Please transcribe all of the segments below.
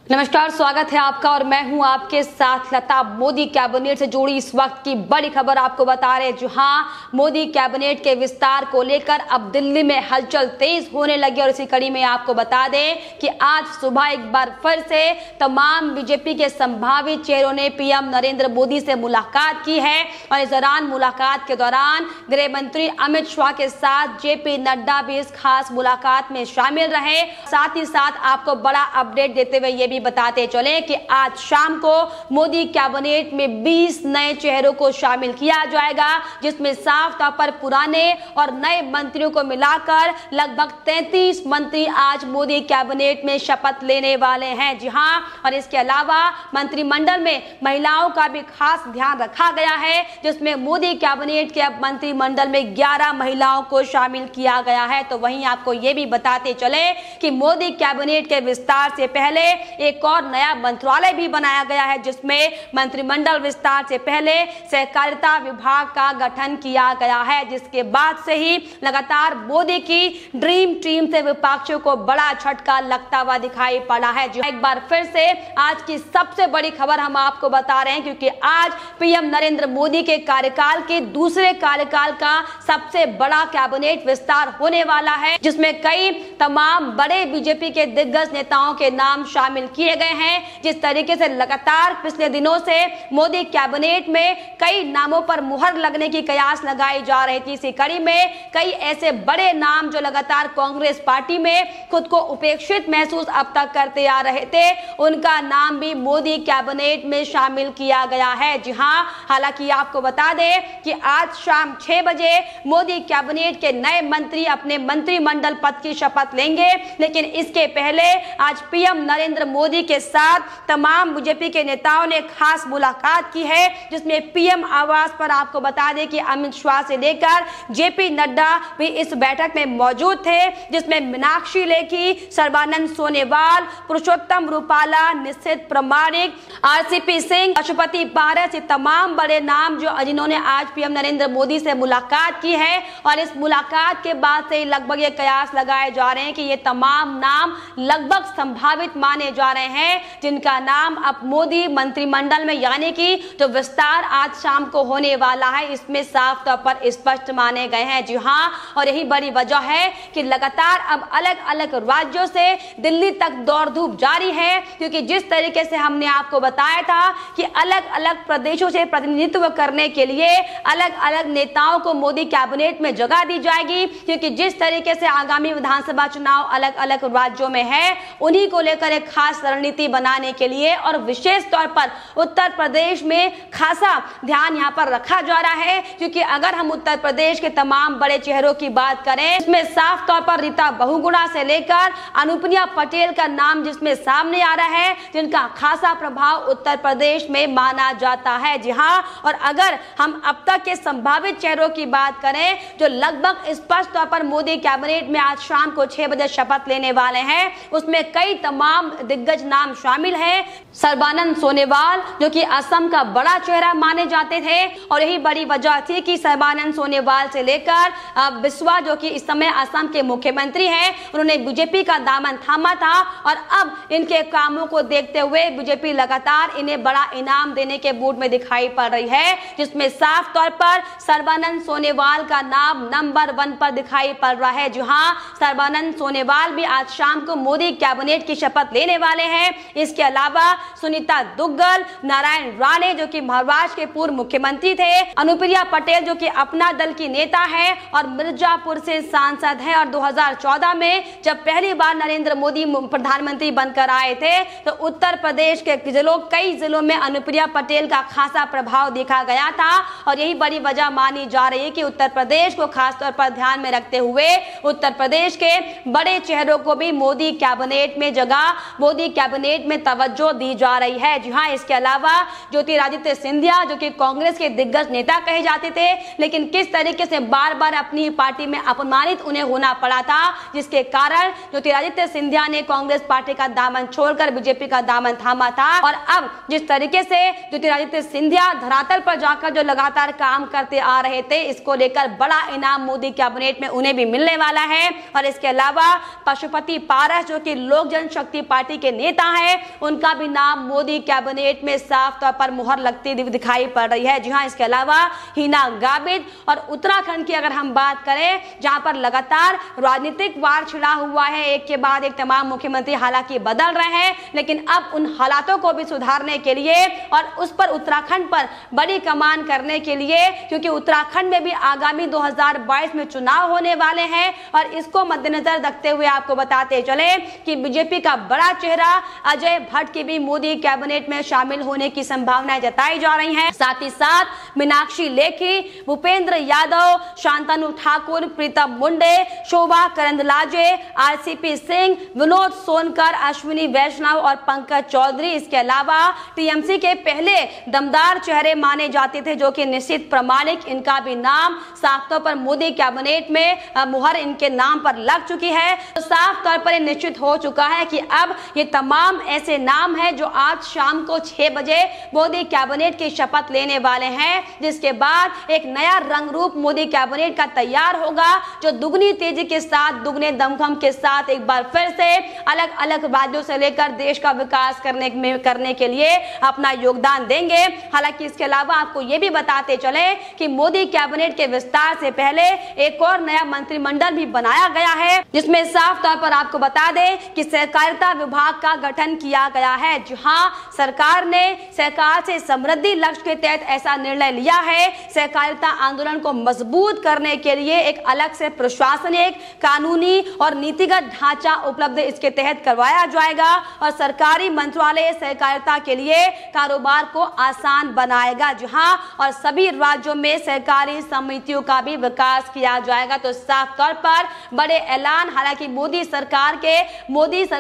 नमस्कार, स्वागत है आपका और मैं हूं आपके साथ लता। मोदी कैबिनेट से जुड़ी इस वक्त की बड़ी खबर आपको बता रहे हैं। जहां मोदी कैबिनेट के विस्तार को लेकर अब दिल्ली में हलचल तेज होने लगी और इसी कड़ी में आपको बता दें कि आज सुबह एक बार फिर से तमाम बीजेपी के संभावित चेहरों ने पीएम नरेंद्र मोदी से मुलाकात की है और इस दौरान मुलाकात के दौरान गृह मंत्री अमित शाह के साथ जेपी नड्डा भी इस खास मुलाकात में शामिल रहे। साथ ही साथ आपको बड़ा अपडेट देते हुए ये बताते चले कि आज शाम को मोदी कैबिनेट में 20 नए चेहरों को शामिल किया जाएगा, जिसमें साफ तौर पर पुराने और नए मंत्रियों को मिलाकर लगभग 33 मंत्री आज मोदी कैबिनेट में शपथ लेने वाले हैं। जी हां, और इसके अलावा मंत्रिमंडल में महिलाओं का भी खास ध्यान रखा गया है, जिसमें मोदी कैबिनेट के अब मंत्रिमंडल में 11 महिलाओं को शामिल किया गया है। तो वहीं आपको यह भी बताते चले कि मोदी कैबिनेट के विस्तार से पहले एक और नया मंत्रालय भी बनाया गया है, जिसमें मंत्रिमंडल विस्तार से पहले सहकारिता विभाग का गठन किया गया है, जिसके बाद से ही लगातार मोदी की ड्रीम टीम से विपक्षियों को बड़ा झटका लगता हुआ दिखाई पड़ा है। जो एक बार फिर से आज की सबसे बड़ी खबर हम आपको बता रहे हैं, क्योंकि आज पीएम नरेंद्र मोदी के कार्यकाल के दूसरे कार्यकाल का सबसे बड़ा कैबिनेट विस्तार होने वाला है, जिसमें कई तमाम बड़े बीजेपी के दिग्गज नेताओं के नाम शामिल किए गए हैं। जिस तरीके से लगातार पिछले दिनों से मोदी कैबिनेट में कई नामों पर मुहर लगने की कयास लगाई जा रही थी, इसी कड़ी में कई ऐसे बड़े नाम जो लगातार कांग्रेस पार्टी में खुद को उपेक्षित महसूस अब तक करते आ रहे थे, उनका नाम भी मोदी कैबिनेट में शामिल किया गया है। जी हां, हालांकि आपको बता दें कि आज शाम 6 बजे मोदी कैबिनेट के नए मंत्री अपने मंत्रिमंडल पद की शपथ लेंगे, लेकिन इसके पहले आज पीएम नरेंद्र मोदी के साथ तमाम बीजेपी के नेताओं ने खास मुलाकात की है, जिसमें पीएम आवास पर आपको बता दें कि अमित शाह से लेकर जेपी नड्डा भी इस बैठक में मौजूद थे, जिसमें मीनाक्षी लेखी, सर्बानंद सोनोवाल, पुरुषोत्तम रूपाला, निशित प्रामाणिक, आरसीपी सिंह, पशुपति पारस, ये तमाम बड़े नाम जिन्होंने आज पीएम नरेंद्र मोदी से मुलाकात की है। और इस मुलाकात के बाद से लगभग ये कयास लगाए जा रहे हैं कि ये तमाम नाम लगभग संभावित माने जा रहे हैं, जिनका नाम अब मोदी मंत्रिमंडल में यानी कि जो विस्तार आज शाम को होने वाला है, इसमें साफ तौर पर स्पष्ट माने गए हैं। जी हां, और यही बड़ी वजह है कि लगातार अब अलग अलग राज्यों से दिल्ली तक दौड़ धूप जारी है, क्योंकि जिस तरीके से हमने आपको बताया था कि अलग अलग प्रदेशों से प्रतिनिधित्व करने के लिए अलग अलग नेताओं को मोदी कैबिनेट में जगह दी जाएगी, क्योंकि जिस तरीके से आगामी विधानसभा चुनाव अलग अलग राज्यों में है, उन्हीं को लेकर एक खास रणनीति बनाने के लिए और विशेष तौर पर उत्तर प्रदेश में खासा ध्यान यहां पर रखा जा रहा है। क्योंकि अगर हम उत्तर प्रदेश के तमाम बड़े चेहरों की बात करें, इसमें साफ तौर पर रीता बहुगुणा से लेकर अनुप्रिया पटेल का नाम जिसमें सामने आ रहा है, जिनका खासा प्रभाव उत्तर प्रदेश में माना जाता है। जी हां, और अगर हम अब तक के संभावित चेहरों की बात करें जो लगभग स्पष्ट तौर पर मोदी कैबिनेट में आज शाम को 6 बजे शपथ लेने वाले हैं, उसमें कई तमाम दिग्गज नाम शामिल है। सर्बानंद सोनोवाल जो कि असम का बड़ा चेहरा माने जाते थे, और यही बड़ी वजह थी कि सर्बानंद सोनोवाल से लेकर बिस्वा जो कि इस समय असम के मुख्यमंत्री हैं, उन्होंने बीजेपी का दामन थामा था, और अब इनके कामों को देखते हुए बीजेपी लगातार इन्हें बड़ा इनाम देने के मूड में दिखाई पड़ रही है, जिसमें साफ तौर पर सर्बानंद सोनोवाल का नाम नंबर 1 पर दिखाई पड़ रहा है। जी हां, सर्बानंद सोनोवाल भी आज शाम को मोदी कैबिनेट की शपथ लेने वाले हैं। इसके अलावा सुनीता दुग्गल, नारायण राणे जो कि महाराष्ट्र के पूर्व मुख्यमंत्री थे, अनुप्रिया पटेल जो कि अपना दल की नेता है और मिर्जापुर से सांसद है, और 2014 में जब पहली बार नरेंद्र मोदी प्रधानमंत्री बनकर आए थे, तो उत्तर प्रदेश के कई जिलों में अनुप्रिया पटेल का खासा प्रभाव देखा गया था। और यही बड़ी वजह मानी जा रही है कि उत्तर प्रदेश को खासतौर पर ध्यान में रखते हुए उत्तर प्रदेश के बड़े चेहरों को भी मोदी कैबिनेट में जगह, मोदी कैबिनेट में तवज्जो दी जा रही है। जी हां, इसके अलावा ज्योतिरादित्य सिंधिया जो कि कांग्रेस के दिग्गज नेता कहे जाते थे, लेकिन किस तरीके से बार बार अपनी पार्टी में अपमानित उन्हें होना पड़ा था, जिसके कारण ज्योतिरादित्य सिंधिया ने कांग्रेस पार्टी का दामन छोड़कर बीजेपी का दामन थामा था। और अब जिस तरीके से ज्योतिरादित्य सिंधिया धरातल पर जाकर जो लगातार काम करते आ रहे थे, इसको लेकर बड़ा इनाम मोदी कैबिनेट में उन्हें भी मिलने वाला है। और इसके अलावा पशुपति पारस जो कि लोक जनशक्ति पार्टी के नेता हैं, उनका भी नाम मोदी कैबिनेट में साफ तौर पर मुहर लगती दिखाई पड़ रही है। जी हाँ, इसके अलावा हिना गावित और उत्तराखंड की अगर हम बात करें, जहां पर लगातार राजनीतिक वार छिड़ा हुआ है, एक के बाद एक तमाम मुख्यमंत्री हालांकि बदल रहे हैं, लेकिन अब उन हालातों को भी सुधारने के लिए और उस पर उत्तराखंड पर बड़ी कमान करने के लिए, क्योंकि उत्तराखंड में भी आगामी 2022 में चुनाव होने वाले हैं और इसको मद्देनजर रखते हुए आपको बताते चले कि बीजेपी का बड़ा चेहरा अजय भट्ट की भी मोदी कैबिनेट में शामिल होने की संभावनाएं जताई जा रही हैं। साथ ही साथ मीनाक्षी लेखी, भूपेंद्र यादव, शांतनु ठाकुर, प्रीतम मुंडे, शोभा करंदलाजे, आरसीपी सिंह, विनोद सोनकर, अश्विनी वैष्णव और पंकज चौधरी, इसके अलावा टीएमसी के पहले दमदार चेहरे माने जाते थे जो कि निश्चित प्रमाणिक, इनका भी नाम साफ तौर पर मोदी कैबिनेट में मुहर इनके नाम पर लग चुकी है। तो साफ तौर पर निश्चित हो चुका है कि अब ये तमाम ऐसे नाम हैं जो आज शाम को 6 बजे मोदी कैबिनेट की शपथ लेने वाले हैं, जिसके बाद एक नया रंग रूप मोदी कैबिनेट का तैयार होगा, जो दुगनी तेजी के साथ, दुगने दमखम के साथ एक बार फिर से अलग अलग राज्यों से लेकर देश का विकास करने के लिए अपना योगदान देंगे। हालांकि इसके अलावा आपको ये भी बताते चले कि मोदी कैबिनेट के विस्तार से पहले एक और नया मंत्रिमंडल भी बनाया गया है, जिसमें साफ तौर पर आपको बता दें कि सहकारिता विभाग का गठन किया गया है। जहां सरकार ने सहकार से समृद्धि लक्ष्य के तहत ऐसा निर्णय लिया है, सहकारिता आंदोलन को मजबूत करने के लिए एक अलग से प्रशासनिक, कानूनी और नीतिगत ढांचा उपलब्ध इसके तहत करवाया जाएगा और सरकारी मंत्रालय सहकारिता के लिए कारोबार को आसान बनाएगा। जहां और सभी राज्यों में सहकारी समितियों का भी विकास किया जाएगा। तो साफ तौर पर बड़े ऐलान हालांकि मोदी सरकार के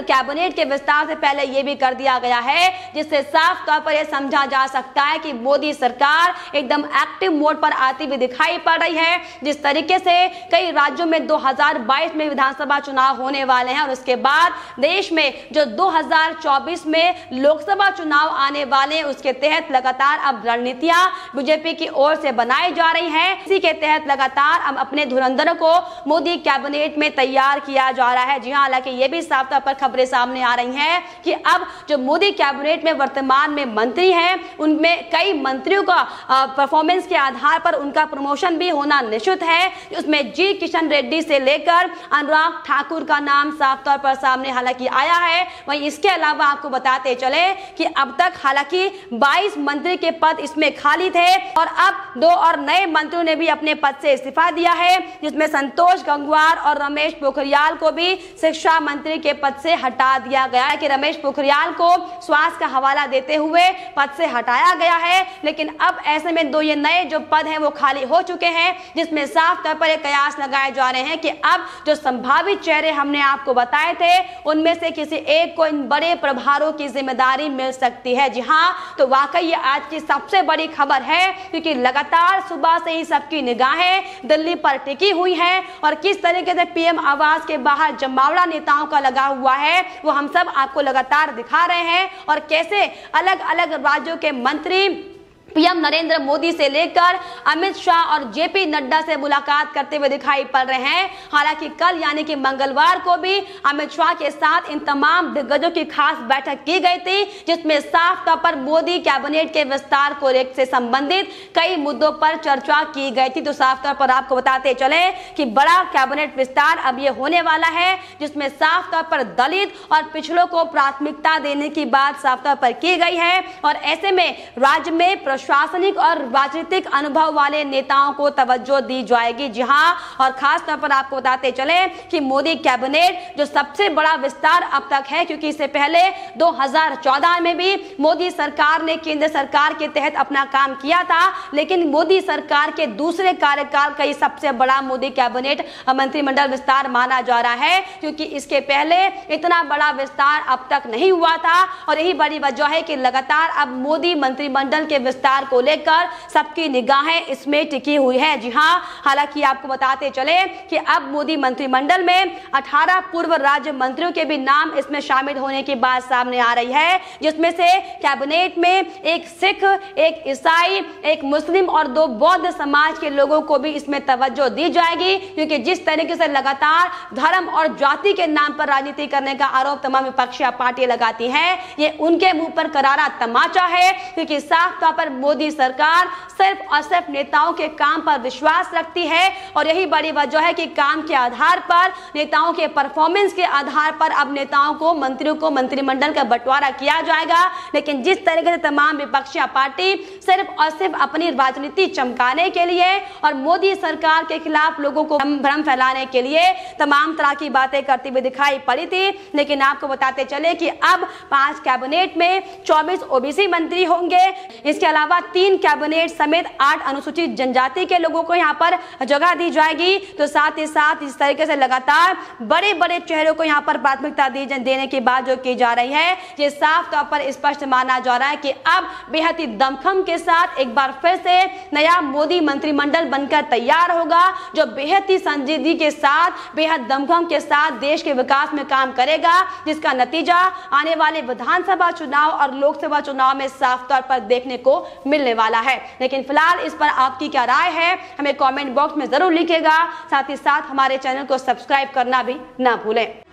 कैबिनेट के विस्तार से पहले यह भी कर दिया गया है, जिससे साफ तौर पर यह समझा जा सकता है कि मोदी सरकार एकदम एक्टिव मोड पर आती हुई दिखाई पड़ रही है। जिस तरीके से कई राज्यों में 2022 में विधानसभा चुनाव होने वाले हैं और उसके बाद देश में जो 2024 में लोकसभा चुनाव आने वाले हैं, उसके तहत लगातार अब रणनीतियां बीजेपी की ओर से बनाई जा रही हैं। इसी के तहत लगातार अब अपने धुरंधरों को मोदी कैबिनेट में तैयार किया जा रहा है। जी हां, हालांकि ये भी साफ तौर पर खबरें सामने आ रही हैं कि अब जो मोदी कैबिनेट में वर्तमान में मंत्री हैं, उनमें कई मंत्रियों का परफॉर्मेंस के आधार पर उनका प्रमोशन भी होना निश्चित है। उसमें जी किशन रेड्डी से लेकर अनुराग ठाकुर का नाम साफ तौर पर सामने हालांकि आया है। वहीं इसके अलावा आपको बताते चले कि अब तक हालांकि 22 मंत्री के पद इसमें खाली थे और अब 2 और नए मंत्रियों ने भी अपने पद से इस्तीफा दिया है, जिसमें संतोष गंगवार और रमेश पोखरियाल को भी शिक्षा मंत्री के पद से हटा दिया गया है कि रमेश पोखरियाल को स्वास्थ्य का हवाला देते हुए पद से हटाया गया है। लेकिन अब ऐसे में 2 ये नए जो पद हैं वो खाली हो चुके हैं, जिसमें साफ तौर पर कयास लगाए जा रहे हैं कि अब जो संभावित चेहरे हमने आपको बताए थे, उनमें से किसी एक को इन बड़े प्रभारों की जिम्मेदारी मिल सकती है। जी हाँ, तो वाकई ये आज की सबसे बड़ी खबर है, क्योंकि लगातार सुबह से ही सबकी निगाहें दिल्ली पर टिकी हुई हैं और किस तरीके से पीएम आवास के बाहर जमावड़ा नेताओं का लगा हुआ है वो हम सब आपको लगातार दिखा रहे हैं और कैसे अलग अलग राज्यों के मंत्री पीएम नरेंद्र मोदी से लेकर अमित शाह और जेपी नड्डा से मुलाकात करते हुए दिखाई पड़ रहे हैं। हालांकि कल यानी कि मंगलवार को भी अमित शाह के साथ इन तमाम दिग्गजों की खास बैठक की गई थी, जिसमें साफ तौर पर मोदी कैबिनेट के विस्तार को से संबंधित कई मुद्दों पर चर्चा की गई थी। तो साफ तौर पर आपको बताते चले कि बड़ा कैबिनेट विस्तार अब ये होने वाला है, जिसमें साफ तौर पर दलित और पिछड़ों को प्राथमिकता देने की बात साफ तौर पर की गई है और ऐसे में राज्य में प्रशासनिक और राजनीतिक अनुभव वाले नेताओं को तवज्जो दी जाएगी। जी हां, और खास तौर पर आपको बताते चले कि मोदी कैबिनेट जो सबसे बड़ा विस्तार अब तक है, क्योंकि इससे पहले 2014 में भी मोदी सरकार ने केंद्र सरकार के तहत अपना काम किया था, लेकिन मोदी सरकार के दूसरे कार्यकाल का सबसे बड़ा मोदी कैबिनेट मंत्रिमंडल विस्तार माना जा रहा है, क्योंकि इसके पहले इतना बड़ा विस्तार अब तक नहीं हुआ था और यही बड़ी वजह है कि लगातार अब मोदी मंत्रिमंडल के विस्तार विस्तार को लेकर सबकी निगाहें इसमें टिकी हुई है। जी हां, हालांकि आपको बताते चले कि अब मोदी मंत्रिमंडल में 18 पूर्व राज्य मंत्रियों के भी नाम इसमें शामिल होने की बात सामने आ रही है, जिसमें से कैबिनेट में एक सिख, एक ईसाई, एक मुस्लिम और 2 बौद्ध समाज के लोगों को भी इसमें तवज्जो दी जाएगी, क्योंकि जिस तरीके से लगातार धर्म और जाति के नाम पर राजनीति करने का आरोप तमाम विपक्षी पार्टियां लगाती हैं, ये उनके मुंह पर करारा तमाचा है, क्योंकि साफ तौर पर मोदी सरकार सिर्फ और सिर्फ नेताओं के काम पर विश्वास रखती है और यही बड़ी वजह है कि काम के आधार पर, नेताओं के परफॉर्मेंस के आधार पर अब नेताओं को, मंत्रियों को मंत्रिमंडल का बंटवारा किया जाएगा। लेकिन जिस तरीके से तमाम विपक्षी पार्टी सिर्फ और सिर्फ अपनी राजनीति चमकाने के लिए और मोदी सरकार के खिलाफ लोगों को भ्रम फैलाने के लिए तमाम तरह की बातें करती हुई दिखाई पड़ी थी। लेकिन आपको बताते चले कि अब 5 कैबिनेट में 24 ओबीसी मंत्री होंगे। इसके अलावा 3 कैबिनेट समेत 8 अनुसूचित जनजाति के लोगों को यहाँ पर जगह दी जाएगी। तो साथ ही साथ इस तरीके से लगातार बड़े बड़े चेहरों को यहाँ पर प्राथमिकता देने की बात जो की जा रही है, ये साफ तौर पर स्पष्ट माना जा रहा है कि अब बेहद ही दमखम के साथ एक बार फिर से नया मोदी मंत्रिमंडल बनकर तैयार होगा, जो बेहद ही संजीदगी के साथ, बेहद दमखम के साथ देश के विकास में काम करेगा, जिसका नतीजा आने वाले विधानसभा चुनाव और लोकसभा चुनाव में साफ तौर पर देखने को मिलने वाला है। लेकिन फिलहाल इस पर आपकी क्या राय है, हमें कमेंट बॉक्स में जरूर लिखिएगा। साथ ही साथ हमारे चैनल को सब्सक्राइब करना भी ना भूलें।